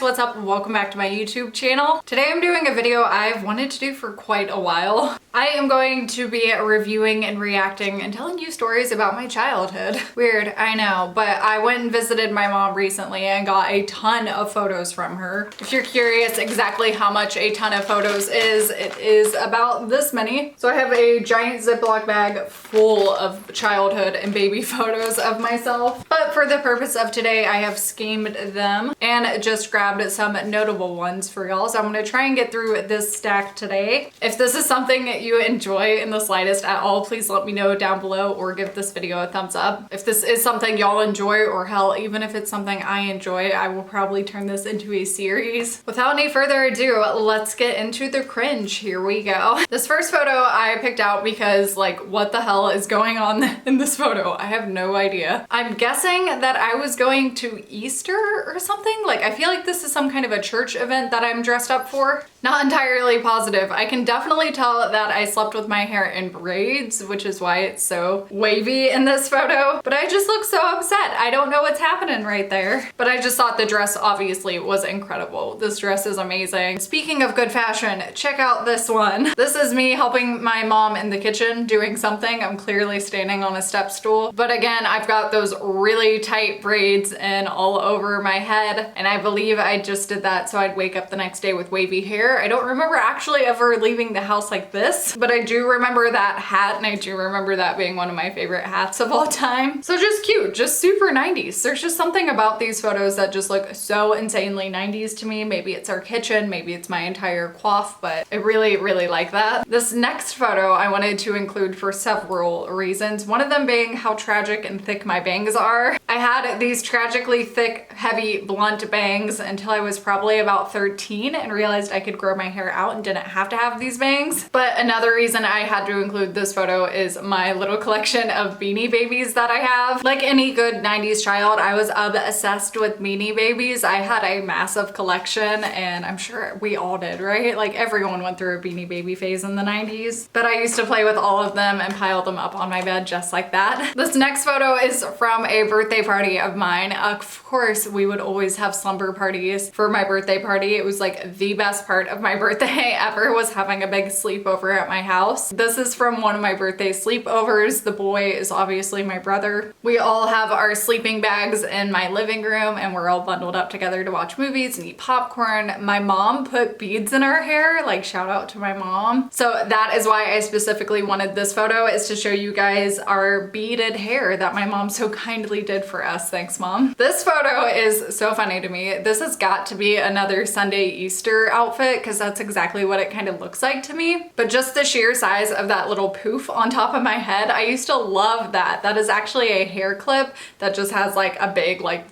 guys, what's up? Welcome back to my YouTube channel. Today I'm doing a video I've wanted to do for quite a while. I am going to be reviewing and reacting and telling you stories about my childhood. Weird, I know, but I went and visited my mom recently and got a ton of photos from her. If you're curious exactly how much a ton of photos is, it is about this many. So I have a giant Ziploc bag full of childhood and baby photos of myself. But for the purpose of today, I have schemed them and just grabbed some notable ones for y'all. So I'm gonna try and get through this stack today. If this is something that you enjoy in the slightest at all, please let me know down below or give this video a thumbs up. If this is something y'all enjoy, or hell, even if it's something I enjoy, I will probably turn this into a series. Without any further ado, let's get into the cringe. Here we go. This first photo I picked out because, like, what the hell is going on in this photo? I have no idea. I'm guessing that I was going to Easter or something. Like, I feel like this is some kind of a church event that I'm dressed up for. Not entirely positive. I can definitely tell that I slept with my hair in braids, which is why it's so wavy in this photo. But I just look so upset. I don't know what's happening right there. But I just thought the dress obviously was incredible. This dress is amazing. Speaking of good fashion, check out this one. This is me helping my mom in the kitchen doing something. I'm clearly standing on a step stool. But again, I've got those really tight braids in all over my head. And I believe I just did that so I'd wake up the next day with wavy hair. I don't remember actually ever leaving the house like this, but I do remember that hat, and I do remember that being one of my favorite hats of all time. So just cute, just super 90s. There's just something about these photos that just look so insanely 90s to me. Maybe it's our kitchen, maybe it's my entire coif, but I really, really like that. This next photo I wanted to include for several reasons. One of them being how tragic and thick my bangs are. I had these tragically thick, heavy, blunt bangs until I was probably about 13 and realized I could grow my hair out and didn't have to have these bangs. But another reason I had to include this photo is my little collection of Beanie Babies that I have. Like any good 90s child, I was obsessed with Beanie Babies. I had a massive collection, and I'm sure we all did, right? Like everyone went through a Beanie Baby phase in the 90s. But I used to play with all of them and pile them up on my bed just like that. This next photo is from a birthday party of mine. Of course, we would always have slumber parties for my birthday party. It was like the best part of my birthday ever, was having a big sleepover at my house. This is from one of my birthday sleepovers. The boy is obviously my brother. We all have our sleeping bags in my living room, and we're all bundled up together to watch movies and eat popcorn. My mom put beads in our hair, like shout out to my mom. So that is why I specifically wanted this photo, is to show you guys our beaded hair that my mom so kindly did for us. Thanks, Mom. This photo is so funny to me. This has got to be another Sunday Easter outfit, because that's exactly what it kind of looks like to me. But just the sheer size of that little poof on top of my head, I used to love that. That is actually a hair clip that just has like a big, like,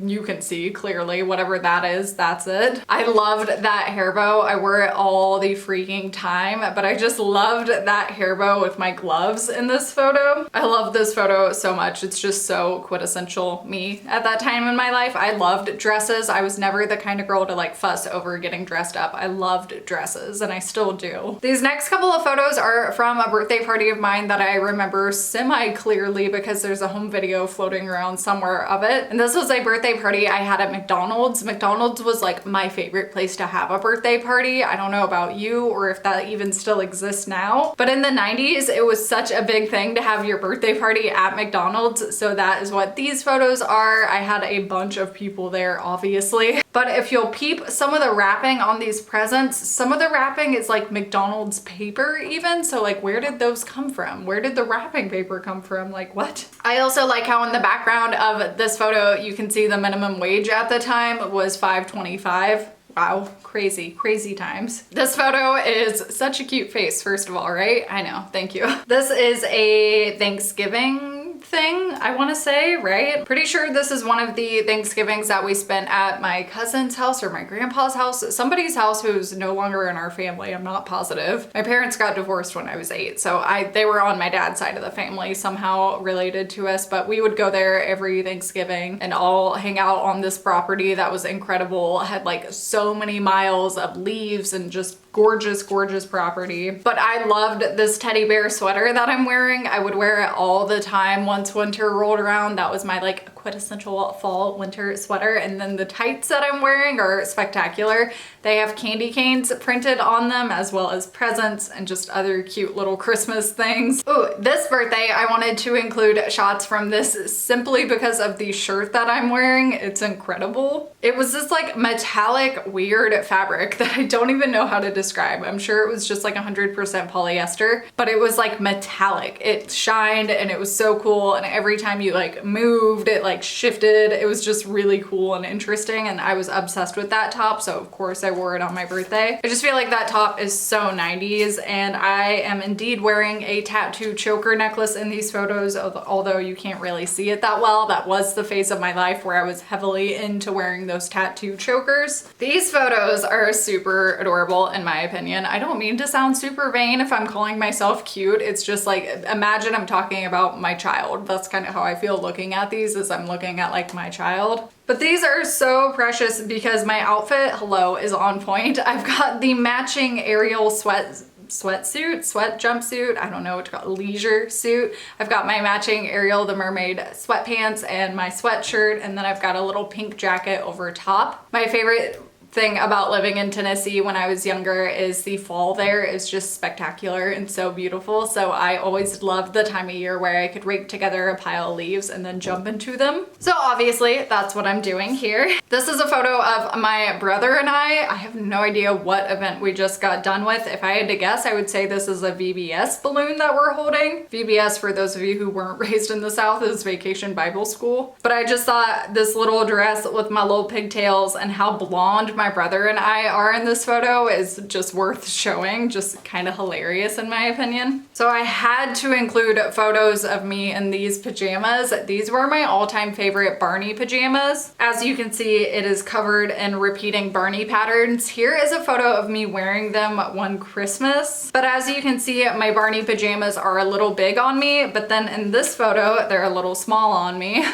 you can see clearly whatever that is, that's it. I loved that hair bow. I wore it all the freaking time, but I just loved that hair bow with my gloves in this photo. I love this photo so much. It's just so quintessential me at that time in my life. I loved dresses. I was never the kind of girl to like fuss over getting dressed up. I loved dresses, and I still do. These next couple of photos are from a birthday party of mine that I remember semi-clearly because there's a home video floating around somewhere of it. And this was a birthday party I had at McDonald's. McDonald's was like my favorite place to have a birthday party. I don't know about you or if that even still exists now, but in the 90s, it was such a big thing to have your birthday party at McDonald's. So that is what these photos are. I had a bunch of people there, obviously. But if you'll peep some of the wrapping on these presents, some of the wrapping is like McDonald's paper even. So like, where did those come from? Where did the wrapping paper come from? Like, what? I also like how in the background of this photo, you can see the minimum wage at the time was $5.25. Wow, crazy, crazy times. This photo is such a cute face, first of all, right? I know, thank you. This is a Thanksgiving thing, I want to say, right? Pretty sure this is one of the Thanksgivings that we spent at my cousin's house or my grandpa's house, somebody's house who's no longer in our family. I'm not positive. My parents got divorced when I was 8, so they were on my dad's side of the family, somehow related to us, but we would go there every Thanksgiving and all hang out on this property that was incredible. It had like so many miles of leaves and just gorgeous, gorgeous property. But I loved this teddy bear sweater that I'm wearing. I would wear it all the time once winter rolled around. That was my like quintessential fall winter sweater, and then the tights that I'm wearing are spectacular. They have candy canes printed on them, as well as presents and just other cute little Christmas things. Ooh, this birthday I wanted to include shots from this simply because of the shirt that I'm wearing. It's incredible. It was this like metallic weird fabric that I don't even know how to describe. I'm sure it was just like 100% polyester, but it was like metallic. It shined and it was so cool, and every time you like moved it like shifted. It was just really cool and interesting, and I was obsessed with that top, so of course I wore it on my birthday. I just feel like that top is so 90s, and I am indeed wearing a tattoo choker necklace in these photos, although you can't really see it that well. That was the phase of my life where I was heavily into wearing those tattoo chokers. These photos are super adorable in my opinion. I don't mean to sound super vain if I'm calling myself cute. It's just like, imagine I'm talking about my child. That's kind of how I feel looking at these, as I'm looking at like my child. But these are so precious because my outfit, hello, is on point. I've got the matching Ariel sweat jumpsuit, I don't know what to call it, leisure suit. I've got my matching Ariel the Mermaid sweatpants and my sweatshirt, and then I've got a little pink jacket over top. My favorite thing about living in Tennessee when I was younger is the fall there is just spectacular and so beautiful. So I always loved the time of year where I could rake together a pile of leaves and then jump into them. So obviously that's what I'm doing here. This is a photo of my brother and I have no idea what event we just got done with. If I had to guess, I would say this is a VBS balloon that we're holding. VBS, for those of you who weren't raised in the South, is Vacation Bible School. But I just thought this little dress with my little pigtails and how blonde my brother and I are in this photo is just worth showing, just kind of hilarious in my opinion. So I had to include photos of me in these pajamas. These were my all-time favorite Barney pajamas. As you can see, it is covered in repeating Barney patterns. Here is a photo of me wearing them one Christmas. But as you can see, my Barney pajamas are a little big on me, but then in this photo, they're a little small on me.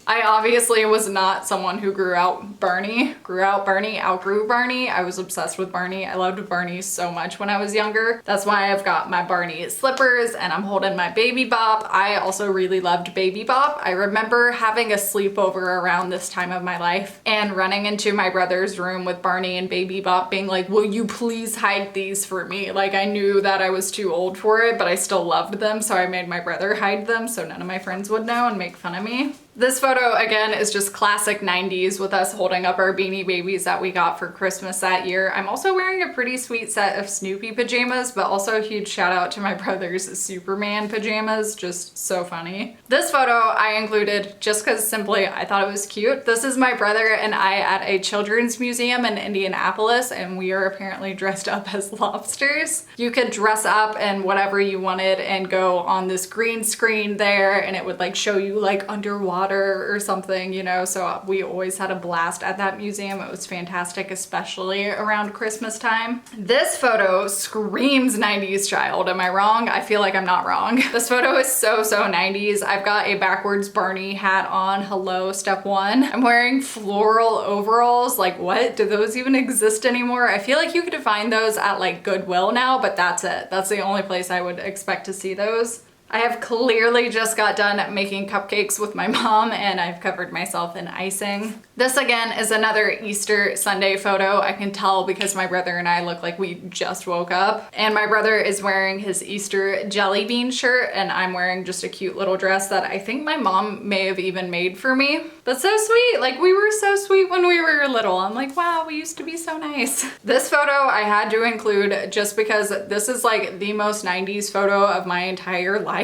I obviously was not someone who outgrew Barney. I was obsessed with Barney. I loved Barney so much when I was younger. That's why I've got my Barney slippers and I'm holding my Baby Bop. I also really loved Baby Bop. I remember having a sleepover around this time of my life and running into my brother's room with Barney and Baby Bop being like, will you please hide these for me? Like, I knew that I was too old for it, but I still loved them, so I made my brother hide them so none of my friends would know and make fun of me. This photo, again, is just classic 90s with us holding up our Beanie Babies that we got for Christmas that year. I'm also wearing a pretty sweet set of Snoopy pajamas, but also a huge shout out to my brother's Superman pajamas, just so funny. This photo I included just because simply I thought it was cute. This is my brother and I at a children's museum in Indianapolis, and we are apparently dressed up as lobsters. You could dress up in whatever you wanted and go on this green screen there, and it would like show you like underwater or something, you know, so we always had a blast at that museum. It was fantastic, especially around Christmas time. This photo screams 90s child. Am I wrong? I feel like I'm not wrong. This photo is so 90s. I've got a backwards Barney hat on. Hello, step one. I'm wearing floral overalls. Like, what? Do those even exist anymore? I feel like you could find those at like Goodwill now, but that's it. That's the only place I would expect to see those. I have clearly just got done making cupcakes with my mom and I've covered myself in icing. This again is another Easter Sunday photo. I can tell because my brother and I look like we just woke up. And my brother is wearing his Easter jelly bean shirt and I'm wearing just a cute little dress that I think my mom may have even made for me. But so sweet, like we were so sweet when we were little. I'm like, wow, we used to be so nice. This photo I had to include just because this is like the most 90s photo of my entire life.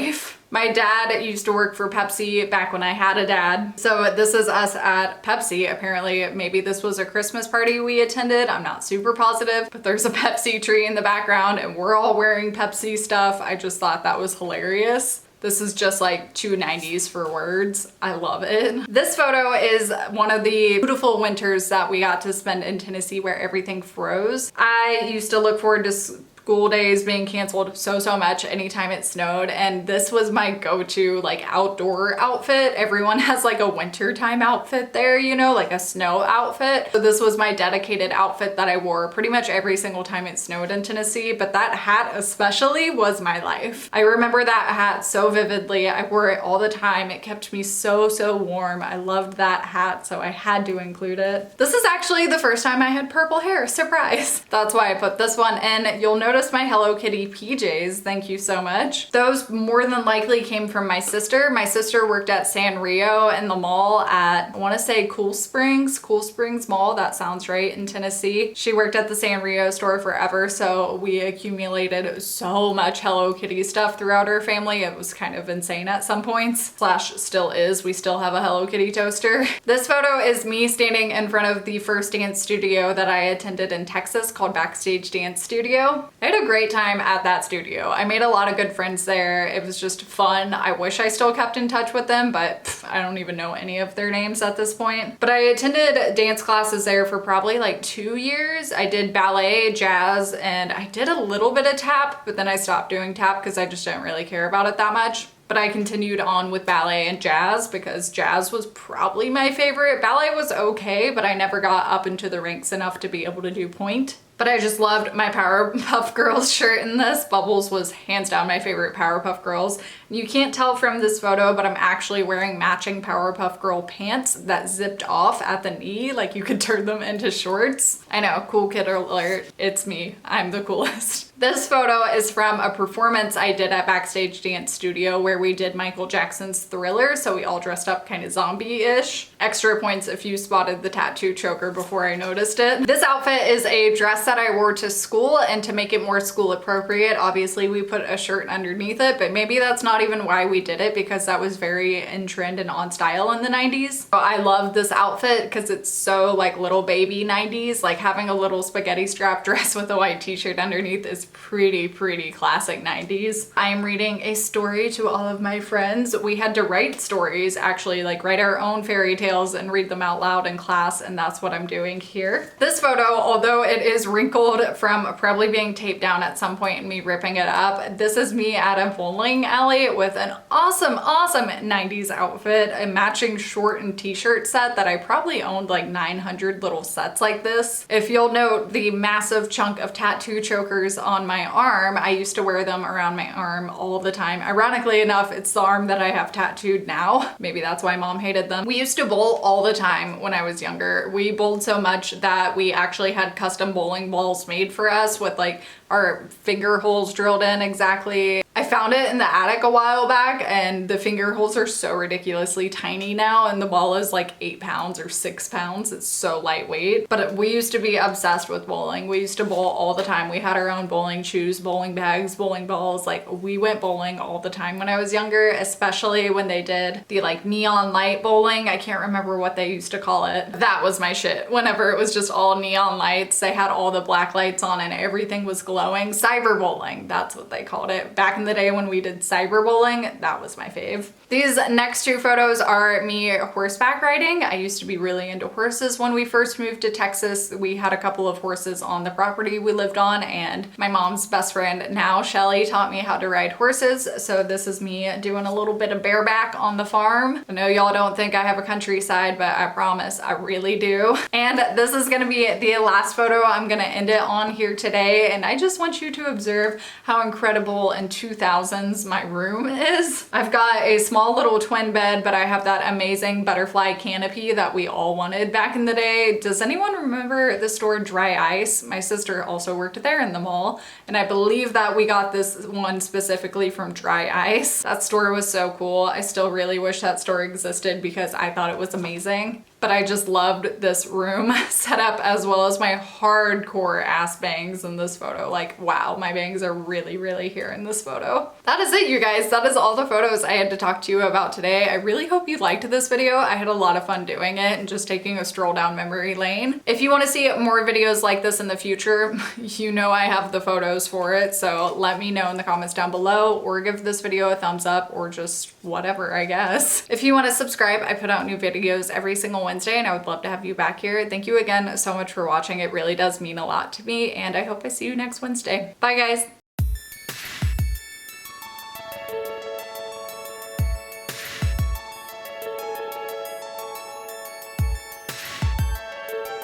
My dad used to work for Pepsi back when I had a dad. So this is us at Pepsi. Apparently, maybe this was a Christmas party we attended. I'm not super positive, but there's a Pepsi tree in the background and we're all wearing Pepsi stuff. I just thought that was hilarious. This is just like too 90s for words. I love it. This photo is one of the beautiful winters that we got to spend in Tennessee where everything froze. I used to look forward to school days being canceled so much anytime it snowed, and this was my go-to like outdoor outfit. Everyone has like a wintertime outfit there, you know, like a snow outfit. So this was my dedicated outfit that I wore pretty much every single time it snowed in Tennessee, but that hat especially was my life. I remember that hat so vividly. I wore it all the time. It kept me so warm. I loved that hat, so I had to include it. This is actually the first time I had purple hair. Surprise! That's why I put this one in. You'll notice my Hello Kitty PJs. Thank you so much. Those more than likely came from my sister. My sister worked at Sanrio in the mall at, I want to say Cool Springs Mall. That sounds right, in Tennessee. She worked at the Sanrio store forever, so we accumulated so much Hello Kitty stuff throughout our family. It was kind of insane at some points. Slash still is. We still have a Hello Kitty toaster. This photo is me standing in front of the first dance studio that I attended in Texas called Backstage Dance Studio. I had a great time at that studio. I made a lot of good friends there. It was just fun. I wish I still kept in touch with them, but I don't even know any of their names at this point. But I attended dance classes there for probably like 2 years. I did ballet, jazz, and I did a little bit of tap, but then I stopped doing tap because I just didn't really care about it that much. But I continued on with ballet and jazz because jazz was probably my favorite. Ballet was okay, but I never got up into the ranks enough to be able to do point. But I just loved my Powerpuff Girls shirt in this. Bubbles was hands down my favorite Powerpuff Girls. You can't tell from this photo, but I'm actually wearing matching Powerpuff Girl pants that zipped off at the knee, like you could turn them into shorts. I know, cool kid alert, it's me, I'm the coolest. This photo is from a performance I did at Backstage Dance Studio where we did Michael Jackson's Thriller, so we all dressed up kind of zombie-ish. Extra points if you spotted the tattoo choker before I noticed it. This outfit is a dress that I wore to school, and to make it more school appropriate, obviously we put a shirt underneath it, but maybe that's not even why we did it because that was very in trend and on style in the 90s. So I love this outfit because it's so like little baby 90s, like having a little spaghetti strap dress with a white t-shirt underneath is pretty classic 90s. I am reading a story to all of my friends. We had to write stories, actually, like write our own fairy tales and read them out loud in class, and that's what I'm doing here. This photo, although it is wrinkled from probably being taped down at some point and me ripping it up, this is me at a bowling alley with an awesome 90s outfit, a matching short and t-shirt set that I probably owned like 900 little sets like this. If you'll note the massive chunk of tattoo chokers on my arm, I used to wear them around my arm all the time. Ironically enough, it's the arm that I have tattooed now. Maybe that's why mom hated them. We used to bowl all the time when I was younger. We bowled so much that we actually had custom bowling balls made for us with like our finger holes drilled in exactly. I found it in the attic a while back, and the finger holes are so ridiculously tiny now, and the ball is like 8 pounds or 6 pounds. It's so lightweight. But we used to be obsessed with bowling. We used to bowl all the time. We had our own bowling shoes, bowling bags, bowling balls. Like we went bowling all the time when I was younger, especially when they did the like neon light bowling. I can't remember what they used to call it. That was my shit. Whenever it was just all neon lights, they had all the black lights on and everything was glowing. Cyber bowling, that's what they called it. Back in the day when we did cyber bowling, that was my fave. These next two photos are me horseback riding. I used to be really into horses when we first moved to Texas. We had a couple of horses on the property we lived on, and my mom's best friend now, Shelly, taught me how to ride horses. So this is me doing a little bit of bareback on the farm. I know y'all don't think I have a countryside, but I promise I really do. And this is gonna be the last photo I'm gonna end it on here today, and I just want you to observe how incredible in 2000s my room is. I've got a small little twin bed, but I have that amazing butterfly canopy that we all wanted back in the day. Does anyone remember the store Dry Ice? My sister also worked there in the mall, and I believe that we got this one specifically from Dry Ice. That store was so cool. I still really wish that store existed because I thought it was amazing. But I just loved this room setup as well as my hardcore ass bangs in this photo. Like, wow, my bangs are really here in this photo. That is it, you guys. That is all the photos I had to talk to you about today. I really hope you liked this video. I had a lot of fun doing it and just taking a stroll down memory lane. If you want to see more videos like this in the future, you know I have the photos for it. So let me know in the comments down below, or give this video a thumbs up, or just whatever, I guess. If you want to subscribe, I put out new videos every single Wednesday, and I would love to have you back here. Thank you again so much for watching. It really does mean a lot to me, and I hope I see you next Wednesday. Bye guys.